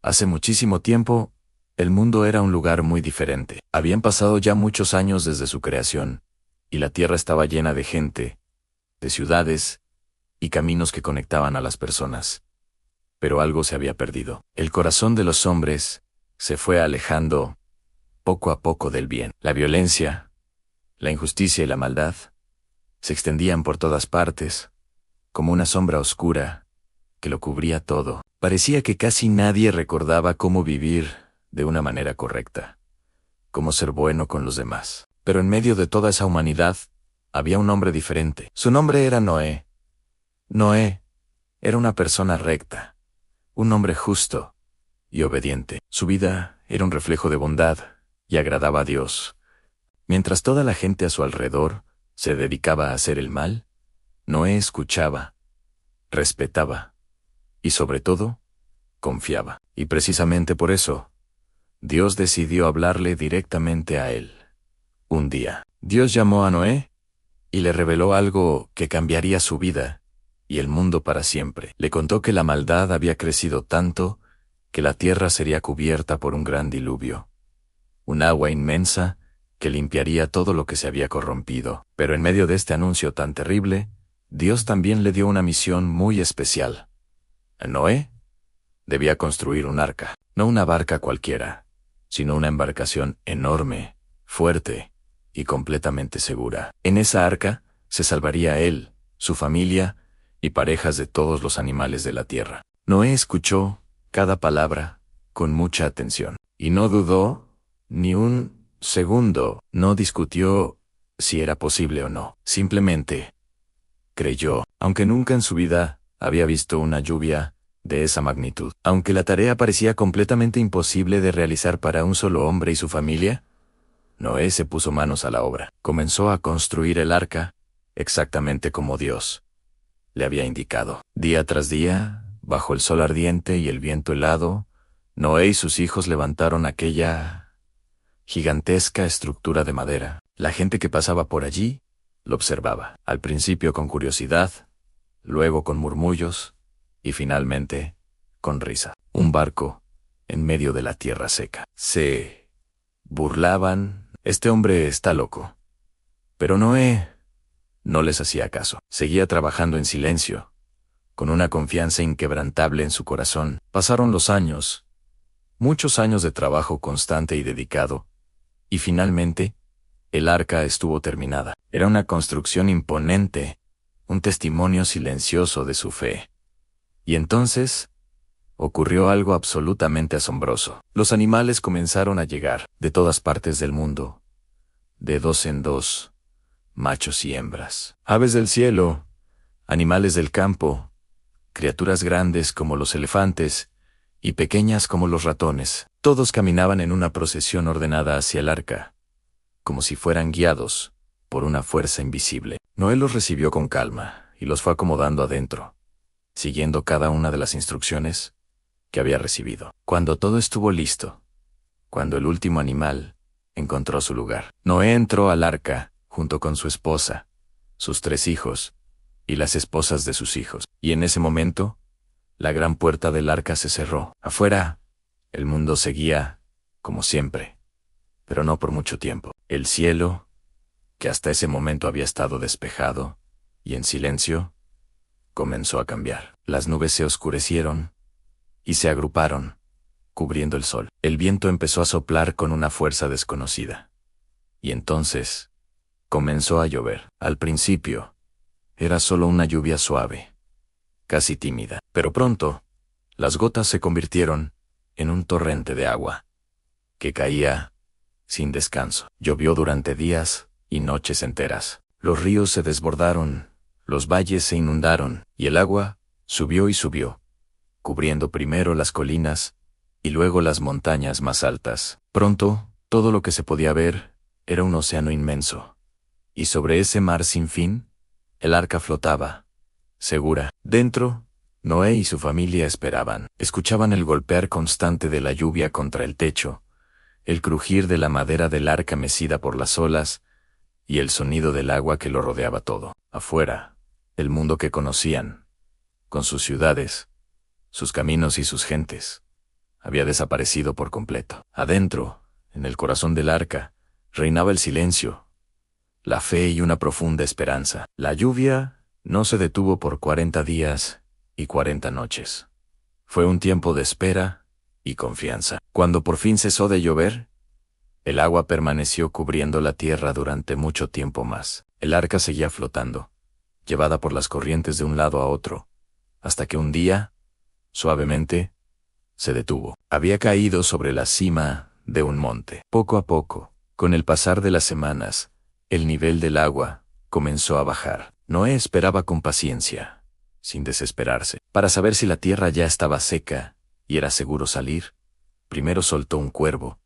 Hace muchísimo tiempo, el mundo era un lugar muy diferente. Habían pasado ya muchos años desde su creación, y la tierra estaba llena de gente, de ciudades y caminos que conectaban a las personas. Pero algo se había perdido. El corazón de los hombres se fue alejando poco a poco del bien. La violencia, la injusticia y la maldad se extendían por todas partes, como una sombra oscura que lo cubría todo. Parecía que casi nadie recordaba cómo vivir de una manera correcta, cómo ser bueno con los demás. Pero en medio de toda esa humanidad, había un hombre diferente. Su nombre era Noé. Noé era una persona recta, un hombre justo y obediente. Su vida era un reflejo de bondad y agradaba a Dios. Mientras toda la gente a su alrededor se dedicaba a hacer el mal, Noé escuchaba, respetaba y sobre todo, confiaba. Y precisamente por eso, Dios decidió hablarle directamente a él. Un día, Dios llamó a Noé y le reveló algo que cambiaría su vida y el mundo para siempre. Le contó que la maldad había crecido tanto que la tierra sería cubierta por un gran diluvio, un agua inmensa que limpiaría todo lo que se había corrompido. Pero en medio de este anuncio tan terrible, Dios también le dio una misión muy especial. Noé debía construir un arca, no una barca cualquiera, sino una embarcación enorme, fuerte y completamente segura. En esa arca se salvaría él, su familia y parejas de todos los animales de la tierra. Noé escuchó cada palabra con mucha atención y no dudó ni un segundo, no discutió si era posible o no. Simplemente creyó, aunque nunca en su vida había visto una lluvia de esa magnitud. Aunque la tarea parecía completamente imposible de realizar para un solo hombre y su familia, Noé se puso manos a la obra. Comenzó a construir el arca, exactamente como Dios le había indicado. Día tras día, bajo el sol ardiente y el viento helado, Noé y sus hijos levantaron aquella gigantesca estructura de madera. La gente que pasaba por allí lo observaba, al principio con curiosidad, luego con murmullos, y finalmente, con risa. Un barco en medio de la tierra seca. Se burlaban. Este hombre está loco. Pero Noé no les hacía caso. Seguía trabajando en silencio, con una confianza inquebrantable en su corazón. Pasaron los años, muchos años de trabajo constante y dedicado, y finalmente, el arca estuvo terminada. Era una construcción imponente, un testimonio silencioso de su fe. Y entonces, ocurrió algo absolutamente asombroso. Los animales comenzaron a llegar de todas partes del mundo, de dos en dos, machos y hembras. Aves del cielo, animales del campo, criaturas grandes como los elefantes y pequeñas como los ratones. Todos caminaban en una procesión ordenada hacia el arca, como si fueran guiados por una fuerza invisible. Noé los recibió con calma y los fue acomodando adentro, siguiendo cada una de las instrucciones que había recibido. Cuando todo estuvo listo, cuando el último animal encontró su lugar, Noé entró al arca junto con su esposa, sus 3 hijos y las esposas de sus hijos. Y en ese momento, la gran puerta del arca se cerró. Afuera, el mundo seguía como siempre, pero no por mucho tiempo. El cielo, que hasta ese momento había estado despejado y en silencio, comenzó a cambiar. Las nubes se oscurecieron y se agruparon, cubriendo el sol. El viento empezó a soplar con una fuerza desconocida. Y entonces, comenzó a llover. Al principio, era solo una lluvia suave, casi tímida. Pero pronto, las gotas se convirtieron en un torrente de agua, que caía sin descanso. Llovió durante días y noches enteras. Los ríos se desbordaron, los valles se inundaron, y el agua subió y subió, cubriendo primero las colinas y luego las montañas más altas. Pronto, todo lo que se podía ver era un océano inmenso, y sobre ese mar sin fin, el arca flotaba, segura. Dentro, Noé y su familia esperaban. Escuchaban el golpear constante de la lluvia contra el techo, el crujir de la madera del arca mecida por las olas, y el sonido del agua que lo rodeaba todo. Afuera, el mundo que conocían, con sus ciudades, sus caminos y sus gentes, había desaparecido por completo. Adentro, en el corazón del arca, reinaba el silencio, la fe y una profunda esperanza. La lluvia no se detuvo por 40 días y 40 noches. Fue un tiempo de espera y confianza. Cuando por fin cesó de llover, el agua permaneció cubriendo la tierra durante mucho tiempo más. El arca seguía flotando, llevada por las corrientes de un lado a otro, hasta que un día, suavemente, se detuvo. Había caído sobre la cima de un monte. Poco a poco, con el pasar de las semanas, el nivel del agua comenzó a bajar. Noé esperaba con paciencia, sin desesperarse. Para saber si la tierra ya estaba seca y era seguro salir, primero soltó un cuervo,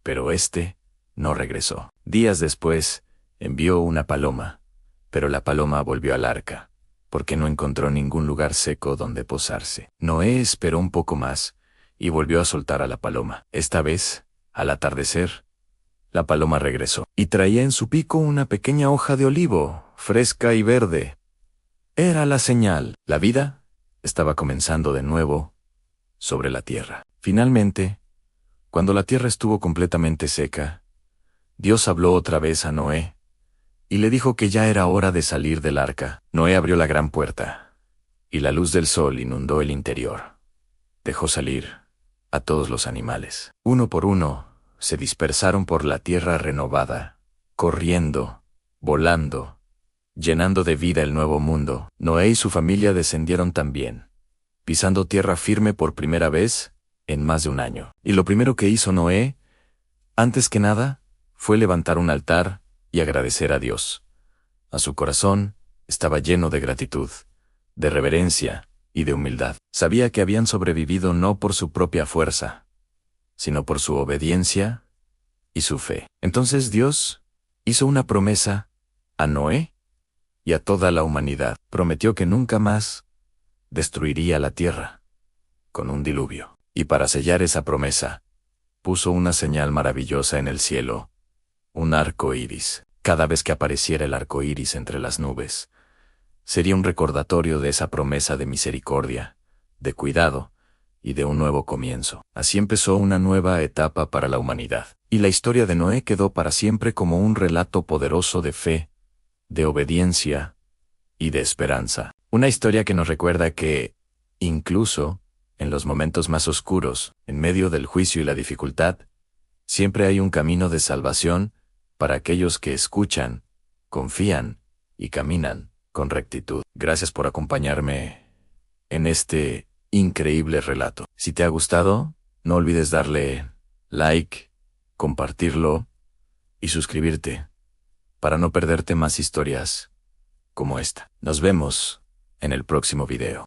pero éste no regresó. Días después, envió una paloma, pero la paloma volvió al arca, porque no encontró ningún lugar seco donde posarse. Noé esperó un poco más y volvió a soltar a la paloma. Esta vez, al atardecer, la paloma regresó y traía en su pico una pequeña hoja de olivo, fresca y verde. Era la señal. La vida estaba comenzando de nuevo sobre la tierra. Finalmente, cuando la tierra estuvo completamente seca, Dios habló otra vez a Noé y le dijo que ya era hora de salir del arca. Noé abrió la gran puerta y la luz del sol inundó el interior. Dejó salir a todos los animales. Uno por uno, se dispersaron por la tierra renovada, corriendo, volando, llenando de vida el nuevo mundo. Noé y su familia descendieron también, pisando tierra firme por primera vez en más de un año. Y lo primero que hizo Noé, antes que nada, fue levantar un altar y agradecer a Dios. A su corazón estaba lleno de gratitud, de reverencia y de humildad. Sabía que habían sobrevivido no por su propia fuerza, sino por su obediencia y su fe. Entonces Dios hizo una promesa a Noé y a toda la humanidad. Prometió que nunca más destruiría la tierra con un diluvio. Y para sellar esa promesa, puso una señal maravillosa en el cielo, un arco iris. Cada vez que apareciera el arco iris entre las nubes, sería un recordatorio de esa promesa de misericordia, de cuidado y de un nuevo comienzo. Así empezó una nueva etapa para la humanidad. Y la historia de Noé quedó para siempre como un relato poderoso de fe, de obediencia y de esperanza. Una historia que nos recuerda que, incluso en los momentos más oscuros, en medio del juicio y la dificultad, siempre hay un camino de salvación para aquellos que escuchan, confían y caminan con rectitud. Gracias por acompañarme en este increíble relato. Si te ha gustado, no olvides darle like, compartirlo y suscribirte para no perderte más historias como esta. Nos vemos en el próximo video.